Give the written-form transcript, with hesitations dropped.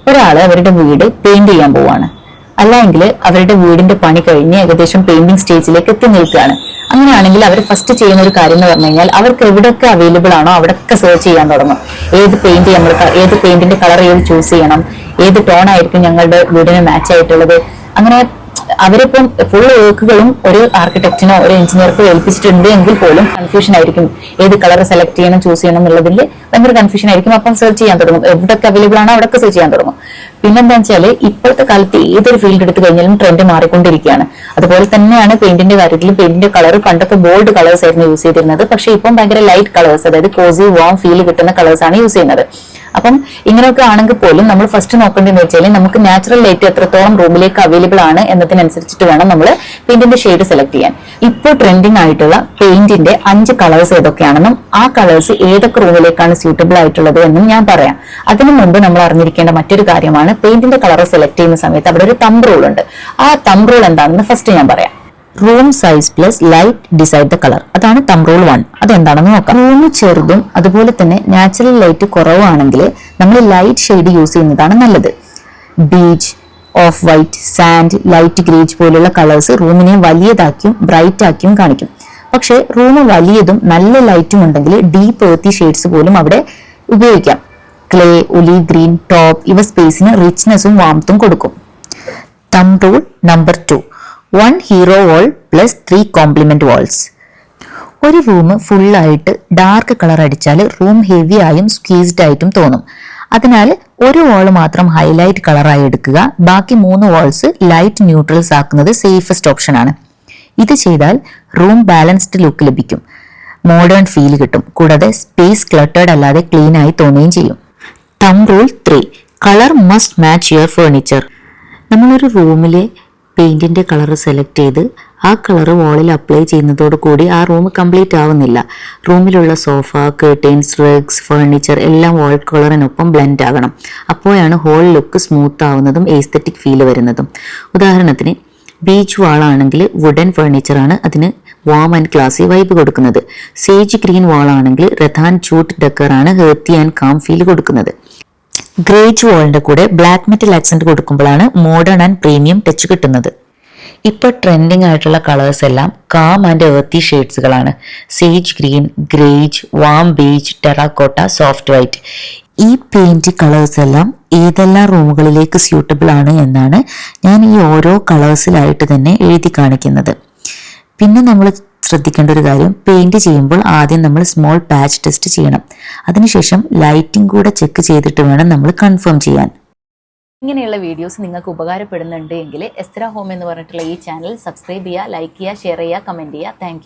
ഒരാൾ അവരുടെ വീട് പെയിന്റ് ചെയ്യാൻ പോവാണ്, അല്ലെങ്കിൽ അവരുടെ വീടിന്റെ പണി കഴിഞ്ഞ് ഏകദേശം പെയിന്റിംഗ് സ്റ്റേജിലേക്ക് എത്തി നിൽക്കുകയാണ്. അങ്ങനെയാണെങ്കിൽ അവർ ഫസ്റ്റ് ചെയ്യുന്ന ഒരു കാര്യം എന്ന് പറഞ്ഞു കഴിഞ്ഞാൽ അവർക്ക് എവിടെയൊക്കെ അവൈലബിൾ ആണോ അവിടെയൊക്കെ സെർച്ച് ചെയ്യാൻ തുടങ്ങും. ഏത് പെയിന്റിന്റെ കളർ ചൂസ് ചെയ്യണം, ഏത് ടോൺ ആയിരിക്കും ഞങ്ങളുടെ വീടിന് മാച്ച് ആയിട്ടുള്ളത്. അങ്ങനെ അവരിപ്പം ഫുൾ വർക്കുകളും ഒരു ആർക്കിടെക്റ്റിനോ ഒരു എഞ്ചിനീയർക്കോ ഏൽപ്പിച്ചിട്ടുണ്ട് എങ്കിൽ പോലും കൺഫ്യൂഷൻ ആയിരിക്കും. ഏത് കളർ സെലക്ട് ചെയ്യണം, ചൂസ് ചെയ്യണം എന്നുള്ളതിൽ ഭയങ്കര കൺഫ്യൂഷൻ ആയിരിക്കും. അപ്പം സെർച്ച് ചെയ്യാൻ തുടങ്ങും, എവിടെയൊക്കെ അവൈലബിൾ ആണോ അവിടെയൊക്കെ സെർച്ച് ചെയ്യാൻ തുടങ്ങും. പിന്നെന്താ വെച്ചാൽ ഇപ്പോഴത്തെ കാലത്ത് ഏതൊരു ഫീൽഡ് എടുത്തു കഴിഞ്ഞാലും ട്രെൻഡ് മാറിക്കൊണ്ടിരിക്കുകയാണ്. അതുപോലെ തന്നെയാണ് പെയിന്റിന്റെ കാര്യത്തിലും. പെയിന്റിന്റെ കളർ പണ്ടൊക്കെ ബോൾഡ് കളേഴ്സ് ആയിരുന്നു യൂസ് ചെയ്തിരുന്നത്, പക്ഷെ ഇപ്പം ഭയങ്കര ലൈറ്റ് കളേഴ്സ്, അതായത് കോസി വാം ഫീൽ കിട്ടുന്ന കളേഴ്സ് ആണ് യൂസ് ചെയ്യുന്നത്. അപ്പം ഇങ്ങനെയൊക്കെ ആണെങ്കിൽ പോലും നമ്മൾ ഫസ്റ്റ് നോക്കേണ്ടതെന്ന് വെച്ചാൽ നമുക്ക് നാച്ചുറൽ ലൈറ്റ് എത്രത്തോളം റൂമിലേക്ക് അവൈലബിൾ ആണ് എന്നതിനനുസരിച്ചിട്ട് വേണം നമ്മൾ പെയിന്റിന്റെ ഷെയ്ഡ് സെലക്ട് ചെയ്യാൻ. ഇപ്പോൾ ട്രെൻഡിങ് ആയിട്ടുള്ള പെയിന്റിന്റെ 5 കളേഴ്സ് ഏതൊക്കെയാണെന്നും ആ കളേഴ്സ് ഏതൊക്കെ റൂമിലേക്കാണ് സ്യൂട്ടബിൾ ആയിട്ടുള്ളത് എന്നും ഞാൻ പറയാം. അതിനു മുമ്പ് നമ്മൾ അറിഞ്ഞിരിക്കേണ്ട മറ്റൊരു കാര്യമാണ് പെയിന്റിന്റെ കളർ സെലക്ട് ചെയ്യുന്ന സമയത്ത് അവിടെ ഒരു തമ്പ് റൂൾ ഉണ്ട്. ആ തമ്പ് റൂൾ എന്താണെന്ന് ഫസ്റ്റ് ഞാൻ പറയാം. Room size plus light decide the colour, അതാണ് തമ്പ് റൂൾ 1. അതെന്താണെന്ന് നോക്കാം. റൂം ചെറുതും അതുപോലെ തന്നെ നാച്ചുറൽ ലൈറ്റ് കുറവാണെങ്കിൽ നമ്മൾ ലൈറ്റ് ഷെയ്ഡ് യൂസ് ചെയ്യുന്നതാണ് നല്ലത്. Beach, off white, sand, light greige പോലുള്ള കളേഴ്സ് റൂമിനെ വലിയതാക്കിയും ബ്രൈറ്റ് ആക്കിയും കാണിക്കും. പക്ഷെ റൂം വലിയതും നല്ല ലൈറ്റും ഉണ്ടെങ്കിൽ ഡീപ്പ് ഏർത്തി ഷെയ്ഡ്സ് പോലും അവിടെ ഉപയോഗിക്കാം. ക്ലേ, ഒലീവ് ഗ്രീൻ, ടോപ്പ് ഇവ സ്പേസിന് റിച്ച്നെസ്സും വാംത്തും കൊടുക്കും. തമ്പ് റൂൾ നമ്പർ 2, 1 ഹീറോ വാൾ പ്ലസ് 3 കോംപ്ലിമെന്റ് വാൾസ്. ഒരു റൂം ഫുള്ളായിട്ട് ഡാർക്ക് കളർ അടിച്ചാൽ റൂം ഹെവി ആയും സ്ക്വീസ്ഡ് ആയിട്ടും തോന്നും. അതിനാൽ ഒരു വാൾ മാത്രം ഹൈലൈറ്റ് കളറായി എടുക്കുക, ബാക്കി 3 വാൾസ് ലൈറ്റ് ന്യൂട്രൽസ് ആക്കുന്നത് സേഫസ്റ്റ് ഓപ്ഷൻ ആണ്. ഇത് ചെയ്താൽ റൂം ബാലൻസ്ഡ് ലുക്ക് ലഭിക്കും, മോഡേൺ ഫീൽ കിട്ടും, കൂടാതെ സ്പേസ് ക്ലട്ടേർഡ് അല്ലാതെ ക്ലീൻ ആയി തോന്നുകയും ചെയ്യും. Thumb rule 3, colour must match your furniture. നമ്മളൊരു റൂമിലെ പെയിന്റിന്റെ കളർ സെലക്ട് ചെയ്ത് ആ കളർ വാളിൽ അപ്ലൈ ചെയ്യുന്നതോട് കൂടി ആ റൂം കംപ്ലീറ്റ് ആവുന്നില്ല. റൂമിലുള്ള സോഫ, കേർട്ടൻസ്, റഗ്സ്, ഫർണിച്ചർ എല്ലാം വാൾ കളറിനൊപ്പം ബ്ലെൻഡ് ആകണം. അപ്പോഴാണ് ഹോൾ ലുക്ക് സ്മൂത്ത് ആവുന്നതും എസ്തെറ്റിക് ഫീൽ വരുന്നതും. ഉദാഹരണത്തിന് ബീച്ച് വാളാണെങ്കിൽ വുഡൻ ഫർണിച്ചർ ആണ് അതിന് വാം ആൻഡ് ക്ലാസി വൈബ് കൊടുക്കുന്നത്. സേജ് ഗ്രീൻ വാളാണെങ്കിൽ റഥാൻ ചൂട്ട് ഡെക്കർ ആണ് ഹെർത്തി ആൻഡ് കാം ഫീൽ കൊടുക്കുന്നത്. ഗ്രേജ് വാളിന്റെ കൂടെ ബ്ലാക്ക് മെറ്റൽ ആക്സെന്റ് കൊടുക്കുമ്പോഴാണ് മോഡേൺ ആൻഡ് പ്രീമിയം ടച്ച് കിട്ടുന്നത്. ഇപ്പോൾ ട്രെൻഡിങ് ആയിട്ടുള്ള കളേഴ്സ് എല്ലാം കാം ആൻഡ് എർത്തി ഷെയ്ഡ്സുകളാണ്. Sage green, ഗ്രേജ്, warm beach, terracotta, soft white. ഈ പെയിന്റ് കളേഴ്സ് എല്ലാം ഏതെല്ലാം റൂമുകളിലേക്ക് സ്യൂട്ടബിൾ ആണ് എന്നാണ് ഞാൻ ഈ ഓരോ കളേഴ്സിലായിട്ട് തന്നെ എഴുതി കാണിക്കുന്നത്. പിന്നെ നമ്മൾ ശ്രദ്ധിക്കേണ്ട ഒരു കാര്യം, പെയിന്റ് ചെയ്യുമ്പോൾ ആദ്യം നമ്മൾ സ്മോൾ പാച്ച് ടെസ്റ്റ് ചെയ്യണം. അതിനുശേഷം ലൈറ്റിംഗ് കൂടെ ചെക്ക് ചെയ്തിട്ട് വേണം നമ്മൾ കൺഫേം ചെയ്യാൻ. ഇങ്ങനെയുള്ള വീഡിയോസ് നിങ്ങൾക്ക് ഉപകാരപ്പെടുന്നുണ്ട് എങ്കിൽ എസ്തറ ഹോം എന്ന് പറഞ്ഞിട്ടുള്ള ഈ ചാനൽ സബ്സ്ക്രൈബ് ചെയ്യുക, ലൈക്ക് ചെയ്യുക, ഷെയർ ചെയ്യുക, കമന്റ് ചെയ്യുക. താങ്ക്